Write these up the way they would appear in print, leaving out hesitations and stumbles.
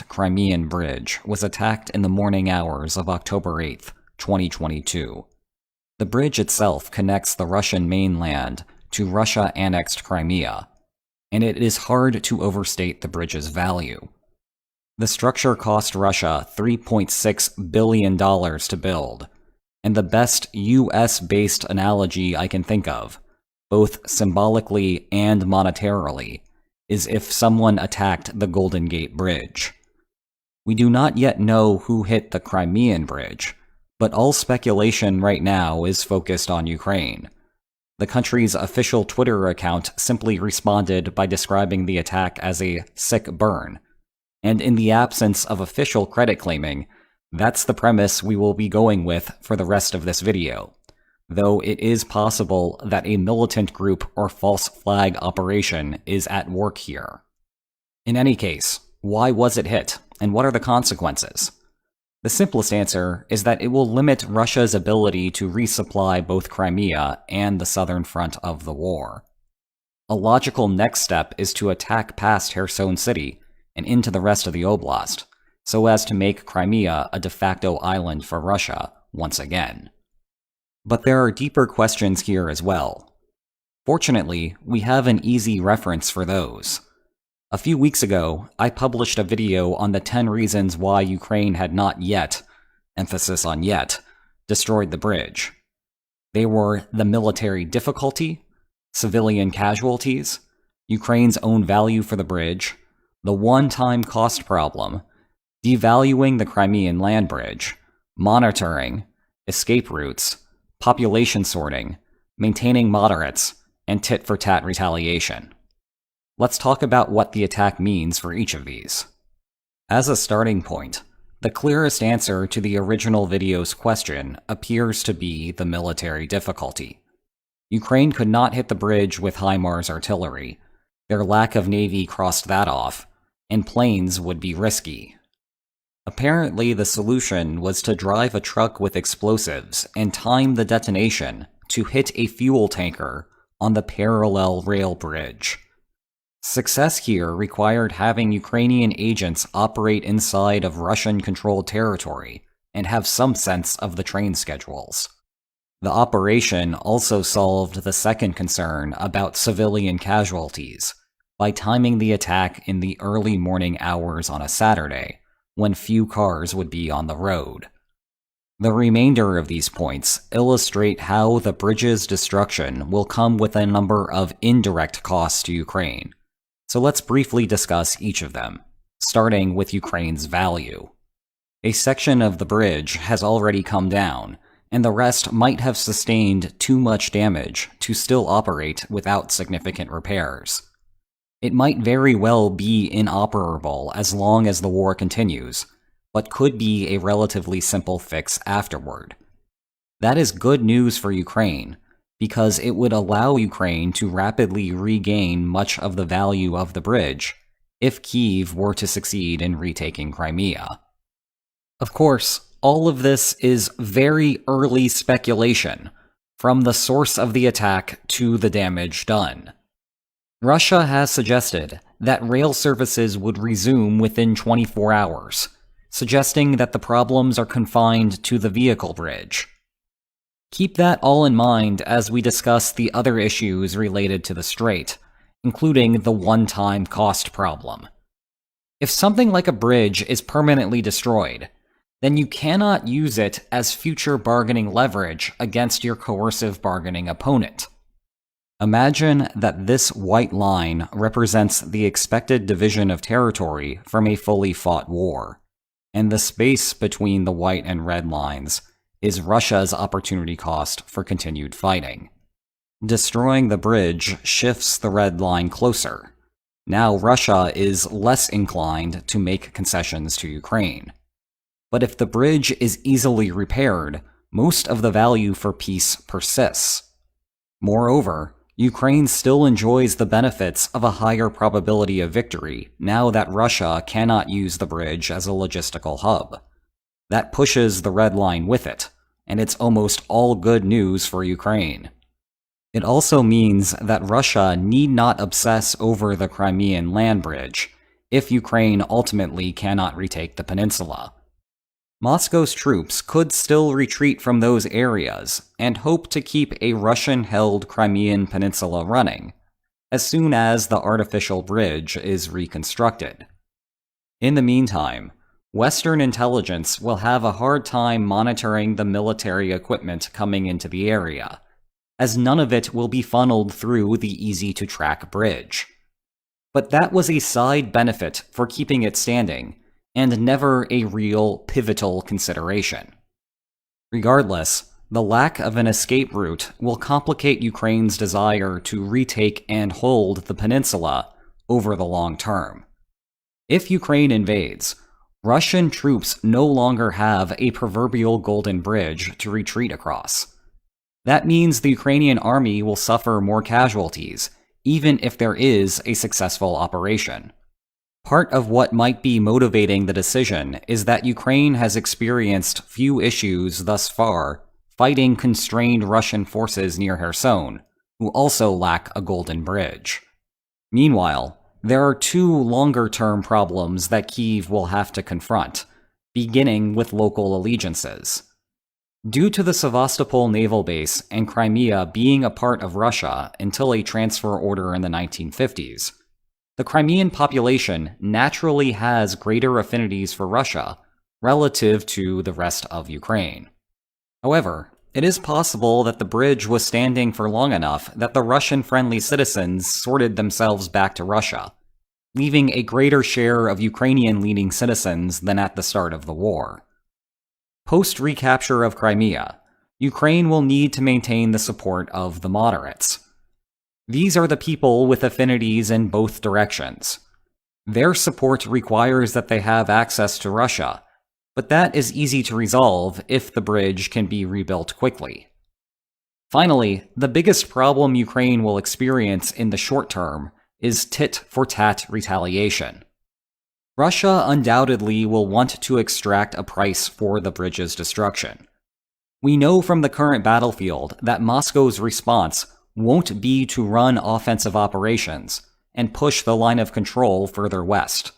Crimean Bridge was attacked in the morning hours of October 8, 2022. The bridge itself connects the Russian mainland to Russia-annexed Crimea, and it is hard to overstate the bridge's value. The structure cost Russia $3.6 billion to build, and the best US-based analogy I can think of, both symbolically and monetarily, is if someone attacked the Golden Gate Bridge. We do not yet know who hit the Crimean Bridge, but all speculation right now is focused on Ukraine. The country's official Twitter account simply responded by describing the attack as a sick burn, and in the absence of official credit claiming, that's the premise we will be going with for the rest of this video, though it is possible that a militant group or false flag operation is at work here. In any case, why was it hit, and what are the consequences? The simplest answer is that it will limit Russia's ability to resupply both Crimea and the southern front of the war. A logical next step is to attack past Kherson City and into the rest of the oblast, so as to make Crimea a de facto island for Russia once again. But there are deeper questions here as well. Fortunately, we have an easy reference for those. A few weeks ago, I published a video on the 10 reasons why Ukraine had not yet, emphasis on yet, destroyed the bridge. They were the military difficulty, civilian casualties, Ukraine's own value for the bridge, the one-time cost problem, devaluing the Crimean land bridge, monitoring, escape routes, population sorting, maintaining moderates, and tit-for-tat retaliation. Let's talk about what the attack means for each of these. As a starting point, the clearest answer to the original video's question appears to be the military difficulty. Ukraine could not hit the bridge with HIMARS artillery. Their lack of navy crossed that off, and planes would be risky. Apparently, the solution was to drive a truck with explosives and time the detonation to hit a fuel tanker on the parallel rail bridge. Success here required having Ukrainian agents operate inside of Russian-controlled territory and have some sense of the train schedules. The operation also solved the second concern about civilian casualties by timing the attack in the early morning hours on a Saturday, when few cars would be on the road. The remainder of these points illustrate how the bridge's destruction will come with a number of indirect costs to Ukraine. So let's briefly discuss each of them, starting with Ukraine's value. A section of the bridge has already come down, and the rest might have sustained too much damage to still operate without significant repairs. It might very well be inoperable as long as the war continues, but could be a relatively simple fix afterward. That is good news for Ukraine, because it would allow Ukraine to rapidly regain much of the value of the bridge if Kyiv were to succeed in retaking Crimea. Of course, all of this is very early speculation, from the source of the attack to the damage done. Russia has suggested that rail services would resume within 24 hours, suggesting that the problems are confined to the vehicle bridge. Keep that all in mind as we discuss the other issues related to the strait, including the one-time cost problem. If something like a bridge is permanently destroyed, then you cannot use it as future bargaining leverage against your coercive bargaining opponent. Imagine that this white line represents the expected division of territory from a fully fought war, and the space between the white and red lines is Russia's opportunity cost for continued fighting. Destroying the bridge shifts the red line closer. Now Russia is less inclined to make concessions to Ukraine. But if the bridge is easily repaired, most of the value for peace persists. Moreover, Ukraine still enjoys the benefits of a higher probability of victory now that Russia cannot use the bridge as a logistical hub. That pushes the red line with it, and it's almost all good news for Ukraine. It also means that Russia need not obsess over the Crimean land bridge, if Ukraine ultimately cannot retake the peninsula. Moscow's troops could still retreat from those areas and hope to keep a Russian-held Crimean peninsula running, as soon as the artificial bridge is reconstructed. In the meantime, Western intelligence will have a hard time monitoring the military equipment coming into the area, as none of it will be funneled through the easy-to-track bridge. But that was a side benefit for keeping it standing, and never a real pivotal consideration. Regardless, the lack of an escape route will complicate Ukraine's desire to retake and hold the peninsula over the long term. If Ukraine invades, Russian troops no longer have a proverbial golden bridge to retreat across. That means the Ukrainian army will suffer more casualties, even if there is a successful operation. Part of what might be motivating the decision is that Ukraine has experienced few issues thus far fighting constrained Russian forces near Kherson, who also lack a golden bridge. Meanwhile, there are two longer-term problems that Kyiv will have to confront, beginning with local allegiances. Due to the Sevastopol naval base and Crimea being a part of Russia until a transfer order in the 1950s, the Crimean population naturally has greater affinities for Russia relative to the rest of Ukraine. However, it is possible that the bridge was standing for long enough that the Russian-friendly citizens sorted themselves back to Russia, leaving a greater share of Ukrainian-leaning citizens than at the start of the war. Post-recapture of Crimea, Ukraine will need to maintain the support of the moderates. These are the people with affinities in both directions. Their support requires that they have access to Russia, but that is easy to resolve if the bridge can be rebuilt quickly. Finally, the biggest problem Ukraine will experience in the short term is tit-for-tat retaliation. Russia undoubtedly will want to extract a price for the bridge's destruction. We know from the current battlefield that Moscow's response won't be to run offensive operations and push the line of control further west.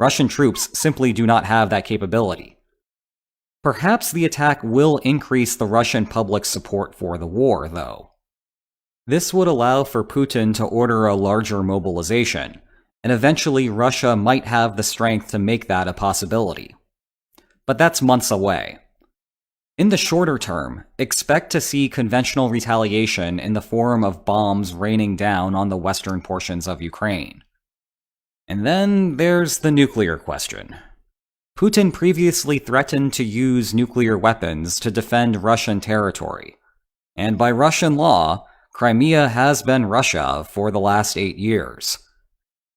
Russian troops simply do not have that capability. Perhaps the attack will increase the Russian public's support for the war, though. This would allow for Putin to order a larger mobilization, and eventually Russia might have the strength to make that a possibility. But that's months away. In the shorter term, expect to see conventional retaliation in the form of bombs raining down on the western portions of Ukraine. And then there's the nuclear question. Putin previously threatened to use nuclear weapons to defend Russian territory, and by Russian law, Crimea has been Russia for the last 8 years.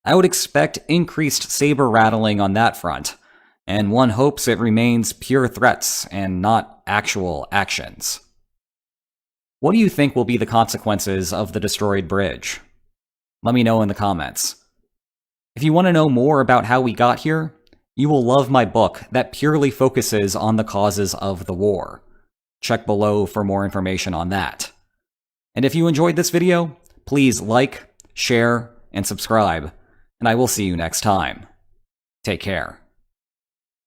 I would expect increased saber-rattling on that front, and one hopes it remains pure threats and not actual actions. What do you think will be the consequences of the destroyed bridge? Let me know in the comments. If you want to know more about how we got here, you will love my book that purely focuses on the causes of the war. Check below for more information on that. And if you enjoyed this video, please like, share, and subscribe, and I will see you next time. Take care.